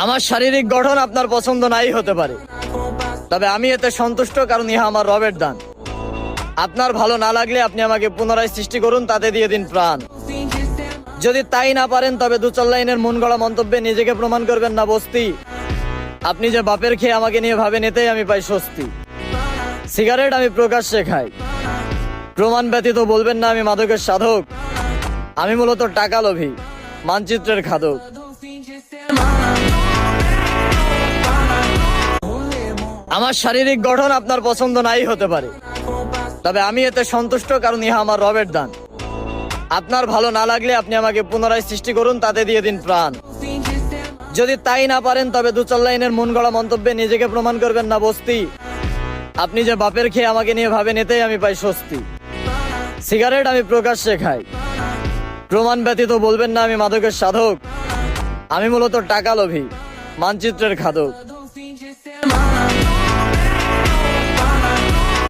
আমার শারীরিক গঠন আপনার পছন্দ নাই হতে পারে, তবে আমি এতে সন্তুষ্ট, কারণ ইহা আমার রবের দান। আপনার ভালো না লাগলে আপনি আমাকে পুনরায় সৃষ্টি করুন, তাতে দিয়ে দিন প্রাণ। যদি তাই না পারেন তবে দু চার লাইনের মন গড়া মন্তব্যে নিজেকে প্রমাণ করবেন না বস্তি। আপনি যে বাপের খেয়ে আমাকে নিয়ে ভাবেন, এতেই আমি পাই স্বস্তি। সিগারেট আমি প্রকাশ্যে খাই, প্রমাণ ব্যতীত বলবেন না আমি মাদকের সাধক। আমি মূলত টাকা লোভী, মানচিত্রের খাদক। আমার শারীরিক গঠন আপনার পছন্দ নাই হতে পারে, তবে আমি এতে সন্তুষ্ট, কারণ ইহা আমার রবের দান। আপনার ভালো না লাগলে আপনি আমাকে পুনরায় সৃষ্টি করুন, তাতে দিয়ে দিন প্রাণ। যদি তাই না পারেন তবে দু চার লাইনের মন গড়া মন্তব্যে নিজেকে প্রমাণ করবেন না বস্তি। আপনি যে বাপের খেয়ে আমাকে নিয়ে ভাবেন, এতেই আমি পাই স্বস্তি। সিগারেট আমি প্রকাশ্যে খাই, প্রমাণ ব্যতীত বলবেন না আমি মাদকের সাধক। আমি মূলত টাকা লোভী, মানচিত্রের খাদক।